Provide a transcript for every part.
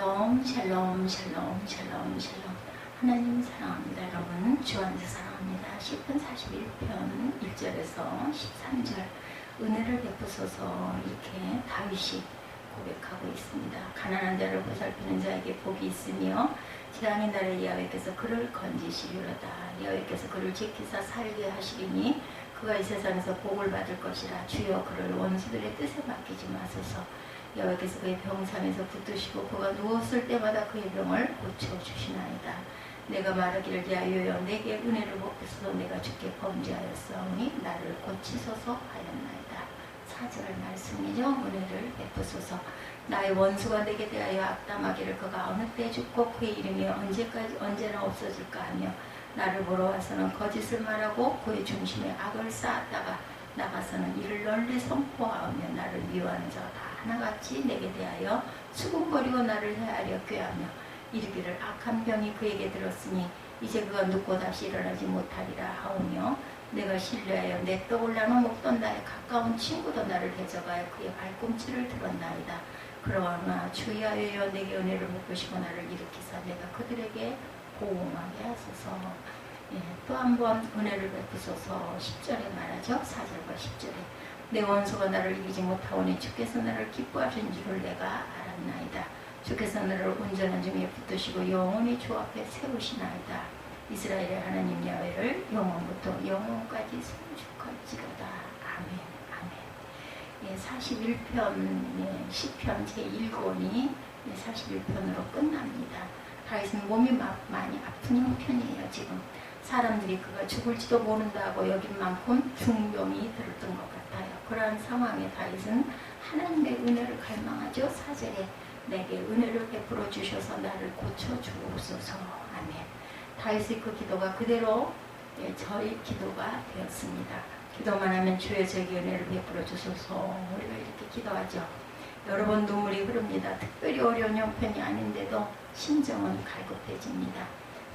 샬롬 샬롬 샬롬 샬롬 샬롬. 하나님 사랑합니다. 여러분 주 안에서 사랑합니다. 시편 41편 1절에서 13절 은혜를 베푸소서 이렇게 다윗이 고백하고 있습니다. 가난한 자를 보살피는 자에게 복이 있으며 재앙의 날에 야훼께서 그를 건지시리로다. 야훼께서 그를 지키사 살게 하시리니 그가 이 세상에서 복을 받을 것이라. 주여 그를 원수들의 뜻에 맡기지 마소서. 야훼께서 그의 병상에서 붙드시고 그가 누웠을 때마다 그의 병을 고쳐주시나이다. 내가 말하기를 야훼여 내게 은혜를 베푸소서. 내가 주께 범죄하였사오니 나를 고치소서 하였나이다. 4절 말씀이죠. 은혜를 베푸소서. 나의 원수가 내게 대하여 악담하기를 그가 어느 때 죽고 그의 이름이 언제나 없어질까 하며 나를 보러 와서는 거짓을 말하고 그의 중심에 악을 쌓았다가 나가서는 이를 널리 선포하며 나를 미워하는 자가 다 하나같이 내게 대하여 수군거리고 나를 헤아려 꾀하며 이르기를 악한 병이 그에게 들었으니 이제 그가 눕고 다시 일어나지 못하리라 하오며 내가 신뢰하여 내 떠올라는 목돈 나의 가까운 친구도 나를 대적하여 그의 발꿈치를 들었나이다. 그러나 주 야훼여 내게 은혜를 베푸시고 나를 일으키사 내가 그들에게 보응하게 하소서. 또 한 번 은혜를 베푸소서. 10절에 말하죠. 4절과 10절에 내 원수가 나를 이기지 못하오니 주께서 나를 기뻐하신 줄을 내가 알았나이다. 주께서 나를 온전한 중에 붙드시고 영원히 주 앞에 세우시나이다. 이스라엘의 하나님 야훼를 영원부터 영원까지 송축할지로다. 아멘. 아멘. 41편 10편 제1권이 41편으로 끝납니다. 다윗은 몸이 많이 아픈 형편이에요. 지금 사람들이 그가 죽을지도 모른다고 여긴 만큼 중병이 들었던 것 같아요. 그러한 상황에 다윗은 하나님의 은혜를 갈망하죠. 4절에 내게 은혜를 베풀어 주셔서 나를 고쳐주옵소서. 아멘. 다윗의 그 기도가 그대로 저희 기도가 되었습니다. 기도만 하면 주의 저에게 은혜를 베풀어 주소서. 우리가 이렇게 기도하죠. 여러 번 눈물이 흐릅니다. 특별히 어려운 형편이 아닌데도 심정은 갈급해집니다.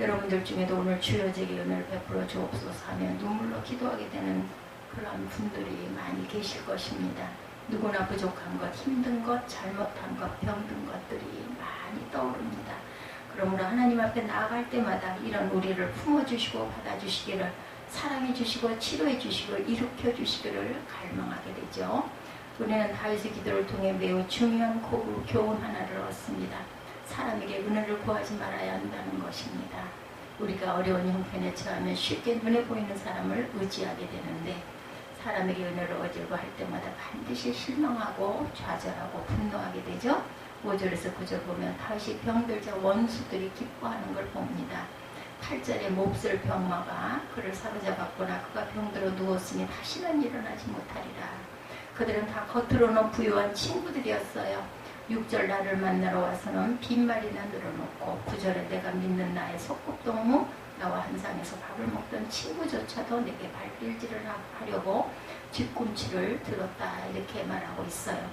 여러분들 중에도 오늘 주여 제게 은혜를 베풀어 주옵소서 하며 눈물로 기도하게 되는 그런 분들이 많이 계실 것입니다. 누구나 부족한 것, 힘든 것, 잘못한 것, 병든 것들이 많이 떠오릅니다. 그러므로 하나님 앞에 나아갈 때마다 이런 우리를 품어주시고 받아주시기를, 사랑해 주시고 치료해 주시고 일으켜 주시기를 갈망하게 되죠. 우리는 다윗의 기도를 통해 매우 중요한 교훈 하나를 얻습니다. 사람에게 은혜를 구하지 말아야 한다는 것입니다. 우리가 어려운 형편에 처하면 쉽게 눈에 보이는 사람을 의지하게 되는데 사람에게 은혜를 얻으려고 할 때마다 반드시 실망하고 좌절하고 분노하게 되죠. 5절에서 9절 보면 다윗이 병들자 원수들이 기뻐하는 걸 봅니다. 8절에 몹쓸 병마가 그를 사로잡았거나 그가 병들어 누웠으니 다시는 일어나지 못하리라. 그들은 다 겉으로는 부유한 친구들이었어요. 6절 나를 만나러 와서는 빈말이나 늘어놓고 9절에 내가 믿는 나의 소꿉동무 나와 한 상에서 밥을 먹던 친구조차도 내게 발길질을 하려고 뒤꿈치를 들었다 이렇게 말하고 있어요.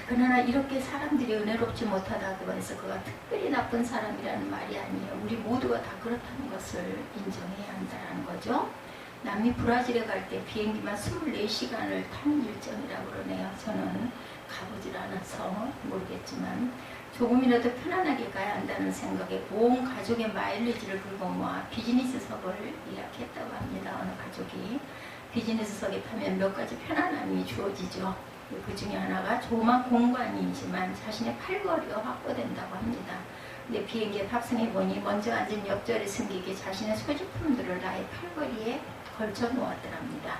그러나 이렇게 사람들이 은혜롭지 못하다고 해서 그가 특별히 나쁜 사람이라는 말이 아니에요. 우리 모두가 다 그렇다는 것을 인정해야 한다는 거죠. 남미 브라질에 갈 때 비행기만 24시간을 타는 일정이라고 그러네요. 저는 가보질 않아서 모르겠지만 조금이라도 편안하게 가야 한다는 생각에 온 가족의 마일리지를 긁어 모아 비즈니스석을 예약했다고 합니다. 어느 가족이. 비즈니스석에 타면 몇 가지 편안함이 주어지죠. 그 중에 하나가 조그만 공간이지만 자신의 팔걸이가 확보된다고 합니다. 근데 비행기에 탑승해 보니 먼저 앉은 옆자리 승객이 자신의 소지품들을 나의 팔걸이에 걸쳐 놓았더랍니다.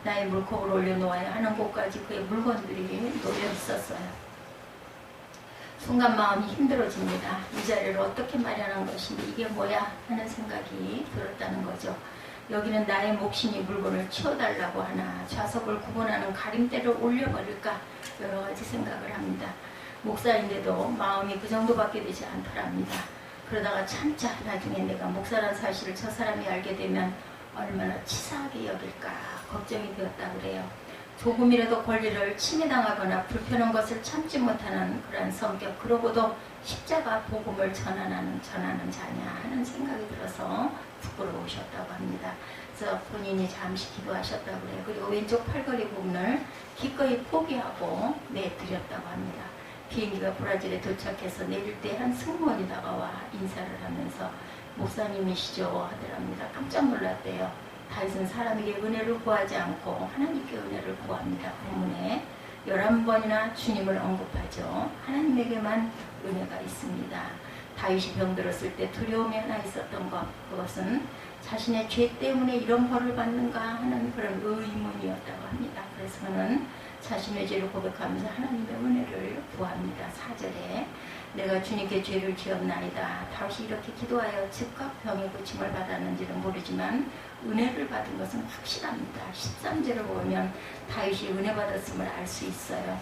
나의 물컵을 올려놓아야 하는 곳까지 그의 물건들이 놓여 있었어요. 순간 마음이 힘들어집니다. 이 자리를 어떻게 마련한 것인지 이게 뭐야 하는 생각이 들었다는 거죠. 여기는 나의 몫이니 물건을 치워달라고 하나 좌석을 구분하는 가림대를 올려버릴까 여러 가지 생각을 합니다. 목사인데도 마음이 그 정도밖에 되지 않더랍니다. 그러다가 참자 나중에 내가 목사란 사실을 저 사람이 알게 되면 얼마나 치사하게 여길까 걱정이 되었다 그래요. 조금이라도 권리를 침해당하거나 불편한 것을 참지 못하는 그러한 성격, 그러고도 십자가 복음을 전하는 자냐 하는 생각이 들어서 부끄러우셨다고 합니다. 그래서 본인이 잠시 기도하셨다고 그래요. 그리고 왼쪽 팔걸이 부분을 기꺼이 포기하고 내드렸다고 합니다. 비행기가 브라질에 도착해서 내릴 때 한 승무원이 다가와 인사를 하면서 목사님이시죠 하더랍니다. 깜짝 놀랐대요. 다윗은 사람에게 은혜를 구하지 않고 하나님께 은혜를 구합니다. 본문에 11번이나 주님을 언급하죠. 하나님에게만 은혜가 있습니다. 다윗이 병들었을 때 두려움이 하나 있었던 것, 그것은 자신의 죄 때문에 이런 벌을 받는가 하는 그런 의문이었다고 합니다. 그래서 그는 자신의 죄를 고백하면서 하나님의 은혜를 구합니다. 4절에 내가 주님께 죄를 지었나이다. 다윗이 이렇게 기도하여 즉각 병의 고침을 받았는지는 모르지만 은혜를 받은 것은 확실합니다. 13절을 보면 다윗이 은혜 받았음을 알 수 있어요.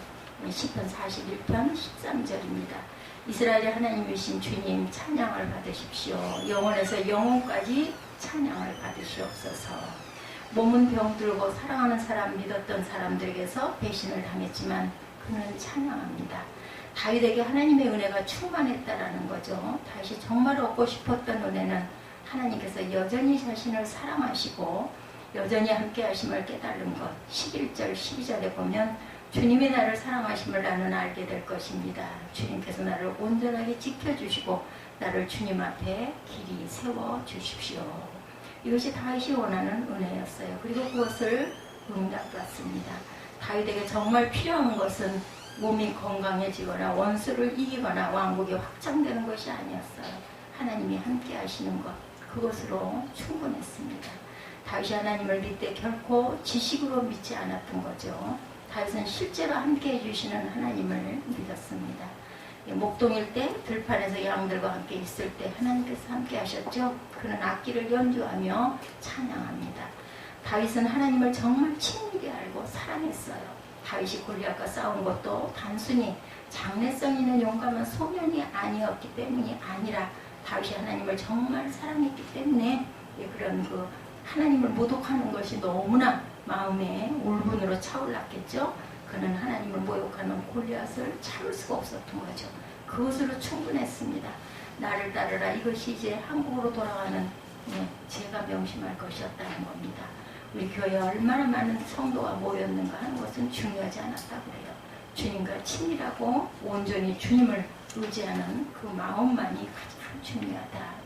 시편 41편 13절입니다. 이스라엘의 하나님이신 주님 찬양을 받으십시오. 영원에서 영원까지 찬양을 받으시옵소서. 몸은 병들고 사랑하는 사람 믿었던 사람들에게서 배신을 당했지만 그는 찬양합니다. 다윗에게 하나님의 은혜가 충만했다라는 거죠. 다윗이 정말 얻고 싶었던 은혜는 하나님께서 여전히 자신을 사랑하시고 여전히 함께 하심을 깨달은 것. 11절 12절에 보면 주님이 나를 사랑하심을 나는 알게 될 것입니다. 주님께서 나를 온전하게 지켜주시고 나를 주님 앞에 길이 세워주십시오. 이것이 다윗이 원하는 은혜였어요. 그리고 그것을 응답받습니다. 다윗에게 정말 필요한 것은 몸이 건강해지거나 원수를 이기거나 왕국이 확장되는 것이 아니었어요. 하나님이 함께 하시는 것, 그것으로 충분했습니다. 다윗이 하나님을 믿되 결코 지식으로 믿지 않았던 거죠. 다윗은 실제로 함께 해주시는 하나님을 믿었습니다. 목동일 때 들판에서 양들과 함께 있을 때 하나님께서 함께 하셨죠. 그는 악기를 연주하며 찬양합니다. 다윗은 하나님을 정말 친밀히 알고 사랑했어요. 다윗이 골리앗과 싸운 것도 단순히 장래성 있는 용감한 소년이 아니었기 때문이 아니라 다윗이 하나님을 정말 사랑했기 때문에 그런 그 하나님을 모독하는 것이 너무나 마음에 울분으로 차올랐겠죠. 그는 하나님을 모욕하는 골리앗을 참을 수가 없었던 거죠. 그것으로 충분했습니다. 나를 따르라. 이것이 이제 한국으로 돌아가는 제가 명심할 것이었다는 겁니다. 우리 교회에 얼마나 많은 성도가 모였는가 하는 것은 중요하지 않았다고 해요. 주님과 친밀하고 온전히 주님을 의지하는 그 마음만이 가장 중요하다.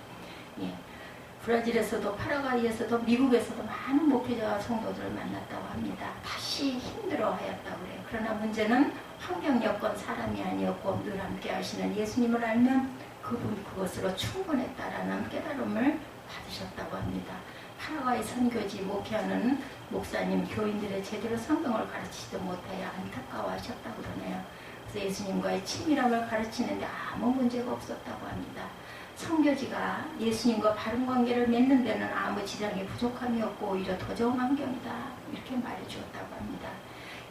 브라질에서도 파라과이에서도 미국에서도 많은 목회자와 성도들을 만났다고 합니다. 다시 힘들어하였다고 그래요. 그러나 문제는 환경 여건 사람이 아니었고 늘 함께 하시는 예수님을 알면 그것으로 충분했다라는 깨달음을 받으셨다고 합니다. 파라과이 선교지 목회하는 목사님, 교인들의 제대로 성경을 가르치지도 못하여 안타까워하셨다고 그러네요. 그래서 예수님과의 친밀함을 가르치는데 아무 문제가 없었다고 합니다. 선교지가 예수님과 바른 관계를 맺는 데는 아무 지장이 부족함이 없고 오히려 더 좋은 환경이다. 이렇게 말해주었다고 합니다.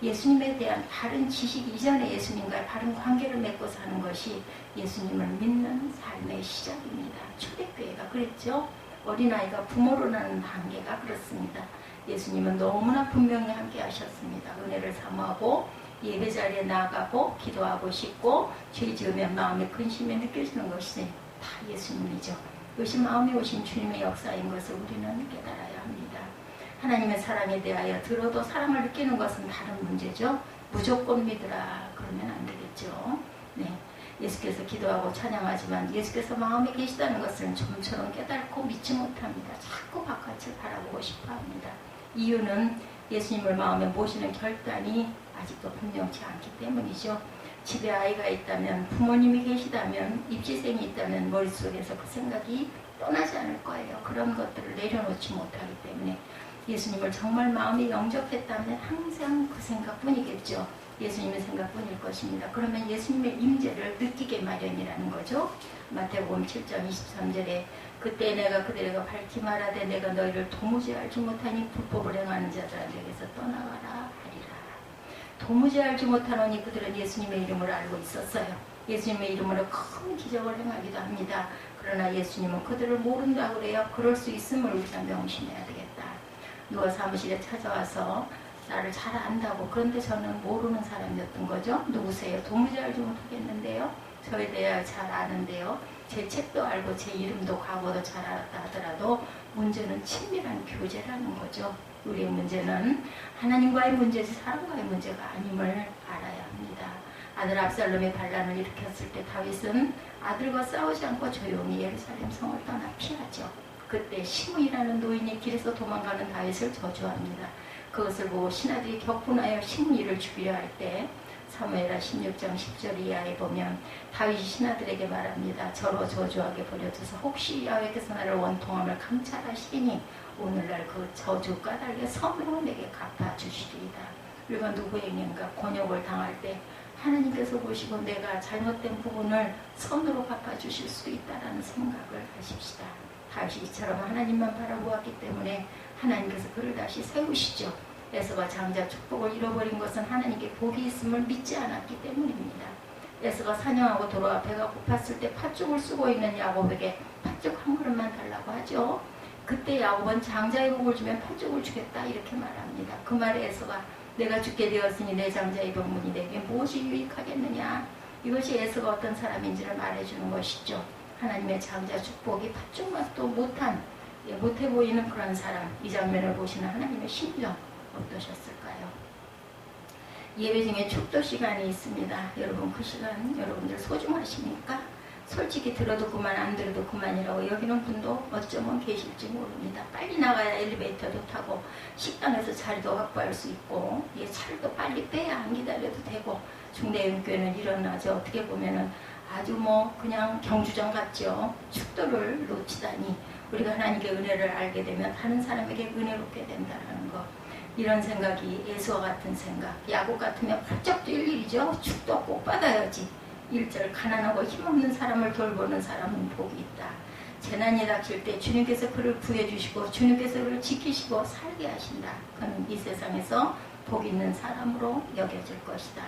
예수님에 대한 바른 지식 이전에 예수님과의 바른 관계를 맺고 사는 것이 예수님을 믿는 삶의 시작입니다. 초대교회가 그랬죠. 어린아이가 부모로 나는 단계가 그렇습니다. 예수님은 너무나 분명히 함께 하셨습니다. 은혜를 사모하고 예배 자리에 나아가고 기도하고 싶고 죄 지으면 마음의 근심이 느껴지는 것이 다 예수님이죠. 그것이 마음에 오신 주님의 역사인 것을 우리는 깨달아야 합니다. 하나님의 사랑에 대하여 들어도 사랑을 느끼는 것은 다른 문제죠. 무조건 믿으라 그러면 안 되겠죠. 예수께서 기도하고 찬양하지만 예수께서 마음에 계시다는 것을 좀처럼 깨닫고 믿지 못합니다. 자꾸 바깥을 바라보고 싶어합니다. 이유는 예수님을 마음에 모시는 결단이 아직도 분명치 않기 때문이죠. 집에 아이가 있다면, 부모님이 계시다면, 입시생이 있다면 머릿속에서 그 생각이 떠나지 않을 거예요. 그런 것들을 내려놓지 못하기 때문에 예수님을 정말 마음에 영접했다면 항상 그 생각뿐이겠죠. 예수님의 생각뿐일 것입니다. 그러면 예수님의 임재를 느끼게 마련이라는 거죠. 마태복음 7장 23절에 그때 내가 그들에게 밝히 말하되 내가 너희를 도무지 알지 못하니 불법을 행하는 자들에게서 떠나가라 하리라. 도무지 알지 못하노니 그들은 예수님의 이름을 알고 있었어요. 예수님의 이름으로 큰 기적을 행하기도 합니다. 그러나 예수님은 그들을 모른다고 그래요. 그럴 수 있음을 우리가 명심해야 되겠다. 누가 사무실에 찾아와서 나를 잘 안다고, 그런데 저는 모르는 사람이었던 거죠. 누구세요? 도무지 알지 못하겠는데요. 저에 대해 잘 아는데요. 제 책도 알고 제 이름도 과거도 잘 알았다 하더라도 문제는 친밀한 교제라는 거죠. 우리의 문제는 하나님과의 문제지 사람과의 문제가 아님을 알아야 합니다. 아들 압살롬이 반란을 일으켰을 때 다윗은 아들과 싸우지 않고 조용히 예루살렘 성을 떠나 피하죠. 그때 시므이라는 노인이 길에서 도망가는 다윗을 저주합니다. 그것을 보고 신하들이 격분하여 시므이를 죽이려 할 때 사무엘하 16장 10절 이하에 보면 다윗이 신하들에게 말합니다. 저로 저주하게 버려둬서 혹시 야훼께서 나를 원통함을 감찰하시니 오늘날 그 저주 까닭에 선으로 내게 갚아주시리이다. 우리가 누구에게인가 곤욕을 당할 때 하나님께서 보시고 내가 잘못된 부분을 선으로 갚아주실 수 있다는 생각을 하십시다. 다윗이 이처럼 하나님만 바라보았기 때문에 하나님께서 그를 다시 세우시죠. 에서가 장자 축복을 잃어버린 것은 하나님께 복이 있음을 믿지 않았기 때문입니다. 에서가 사냥하고 돌아와 배가 고팠을 때 팥죽을 쓰고 있는 야곱에게 팥죽 한 그릇만 달라고 하죠. 그때 야곱은 장자의 복을 주면 팥죽을 주겠다 이렇게 말합니다. 그 말에 에서가 내가 죽게 되었으니 내 장자의 병문이 내게 무엇이 유익하겠느냐. 이것이 에서가 어떤 사람인지를 말해주는 것이죠. 하나님의 장자 축복이 팥죽 맛도 못해 보이는 그런 사람. 이 장면을 보시는 하나님의 심정 어떠셨을까요? 예배 중에 축도 시간이 있습니다. 여러분 그 시간 여러분들 소중하십니까? 솔직히 들어도 그만 안 들어도 그만이라고 여기는 분도 어쩌면 계실지 모릅니다. 빨리 나가야 엘리베이터도 타고 식당에서 자리도 확보할 수 있고 차를 또 빨리 빼야 안 기다려도 되고 중대형교회는 일어나죠. 어떻게 보면은 아주 그냥 경주장 같죠. 축도를 놓치다니 우리가 하나님께 은혜를 알게 되면 다른 사람에게 은혜롭게 된다는 거. 이런 생각이 예수와 같은 생각. 야곱 같으면 훌쩍 뛸 일이죠. 축도 꼭 받아야지. 1절 가난하고 힘없는 사람을 돌보는 사람은 복이 있다. 재난이 닥칠 때 주님께서 그를 구해주시고 주님께서 그를 지키시고 살게 하신다. 그는 이 세상에서 복 있는 사람으로 여겨질 것이다.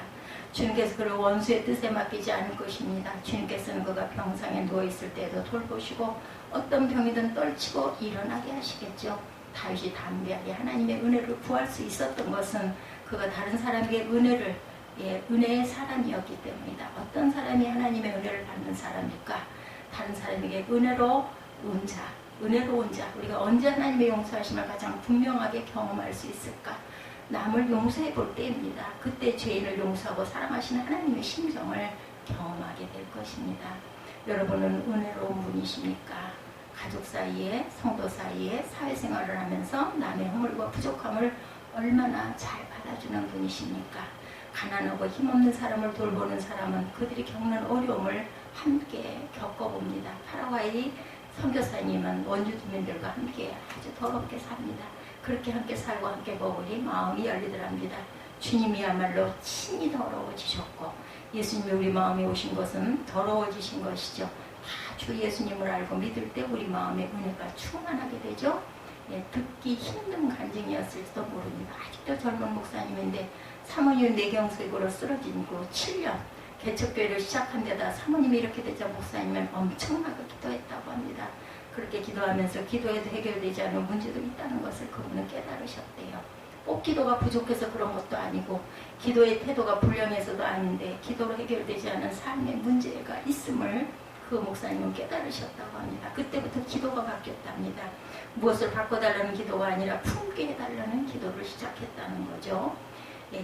주님께서 그를 원수의 뜻에 맡기지 않을 것입니다. 주님께서는 그가 병상에 누워있을 때에도 돌보시고 어떤 병이든 떨치고 일어나게 하시겠죠. 다윗이 담대하게 하나님의 은혜를 구할 수 있었던 것은 그가 다른 사람에게 은혜의 사람이었기 때문이다. 어떤 사람이 하나님의 은혜를 받는 사람일까? 다른 사람에게 은혜로운 자. 우리가 언제 하나님의 용서하심을 가장 분명하게 경험할 수 있을까? 남을 용서해 볼 때입니다. 그때 죄인을 용서하고 사랑하시는 하나님의 심정을 경험하게 될 것입니다. 여러분은 은혜로운 분이십니까? 가족 사이에, 성도 사이에 사회생활을 하면서 남의 허물과 부족함을 얼마나 잘 받아주는 분이십니까? 가난하고 힘없는 사람을 돌보는 사람은 그들이 겪는 어려움을 함께 겪어봅니다. 파라과이 선교사님은 원주 주민들과 함께 아주 더럽게 삽니다. 그렇게 함께 살고 함께 먹으니 마음이 열리더랍니다. 주님이야말로 친히 더러워지셨고 예수님이 우리 마음에 오신 것은 더러워지신 것이죠. 다 주 예수님을 알고 믿을 때 우리 마음에 은혜가 충만하게 되죠. 듣기 힘든 간증이었을지도 모릅니다. 아직도 젊은 목사님인데 사모님 뇌경색으로 쓰러진 후 7년 개척교회를 시작한 데다 사모님이 이렇게 되자 목사님은 엄청나게 기도했다고 합니다. 그렇게 기도하면서 기도해도 해결되지 않은 문제도 있다는 것을 그분은 깨달으셨대요. 꼭 기도가 부족해서 그런 것도 아니고 기도의 태도가 불량해서도 아닌데 기도로 해결되지 않은 삶의 문제가 있음을 그 목사님은 깨달으셨다고 합니다. 그때부터 기도가 바뀌었답니다. 무엇을 바꿔달라는 기도가 아니라 품게 해달라는 기도를 시작했다는 거죠.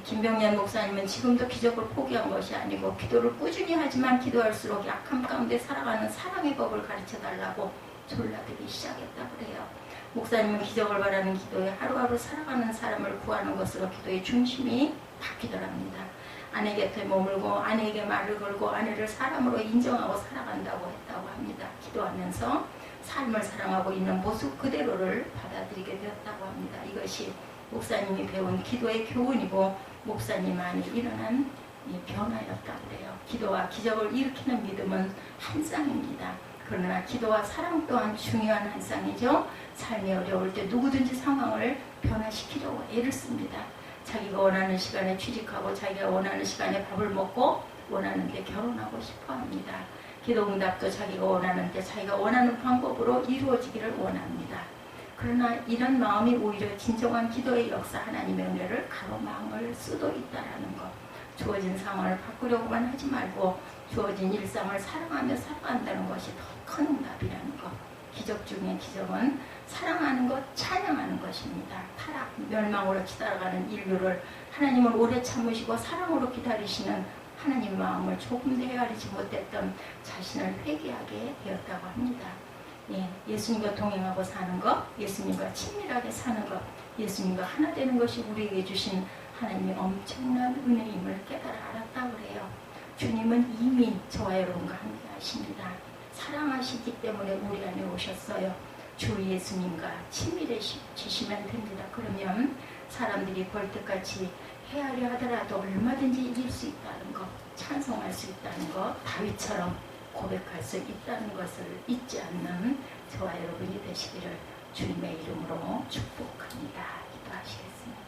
김병년 목사님은 지금도 기적을 포기한 것이 아니고 기도를 꾸준히 하지만 기도할수록 약함 가운데 살아가는 사랑의 법을 가르쳐달라고 졸라들기 시작했다고 그래요. 목사님은 기적을 바라는 기도에 하루하루 살아가는 사람을 구하는 것으로 기도의 중심이 바뀌더랍니다. 아내 곁에 머물고 아내에게 말을 걸고 아내를 사람으로 인정하고 살아간다고 했다고 합니다. 기도하면서 삶을 사랑하고 있는 모습 그대로를 받아들이게 되었다고 합니다. 이것이 목사님이 배운 기도의 교훈이고 목사님 안에 일어난 변화였다고 그래요. 기도와 기적을 일으키는 믿음은 한 쌍입니다. 그러나 기도와 사랑 또한 중요한 한 쌍이죠. 삶이 어려울 때 누구든지 상황을 변화시키려고 애를 씁니다. 자기가 원하는 시간에 취직하고 자기가 원하는 시간에 밥을 먹고 원하는 데 결혼하고 싶어 합니다. 기도응답도 자기가 원하는 때 자기가 원하는 방법으로 이루어지기를 원합니다. 그러나 이런 마음이 오히려 진정한 기도의 역사 하나님의 은혜를 가로막을 수도 있다는 것. 주어진 상황을 바꾸려고만 하지 말고 주어진 일상을 사랑하며 살아간다는 것이 더 큰 응답이라는 것. 기적 중의 기적은 사랑하는 것, 찬양하는 것입니다. 타락, 멸망으로 치달아가는 인류를 하나님은 오래 참으시고 사랑으로 기다리시는 하나님 마음을 조금도 헤아리지 못했던 자신을 회개하게 되었다고 합니다. 예, 예수님과 동행하고 사는 것, 예수님과 친밀하게 사는 것, 예수님과 하나 되는 것이 우리에게 주신 하나님의 엄청난 은혜임을 깨달아 알았다고 그래요. 주님은 이미 저와 여러분과 함께 하십니다. 사랑하시기 때문에 우리 안에 오셨어요. 주 예수님과 친밀해지시면 됩니다. 그러면 사람들이 벌떡같이 헤아려 하더라도 얼마든지 이길 수 있다는 것, 찬송할 수 있다는 것, 다윗처럼 고백할 수 있다는 것을 잊지 않는 저와 여러분이 되시기를 주님의 이름으로 축복합니다. 기도하시겠습니다.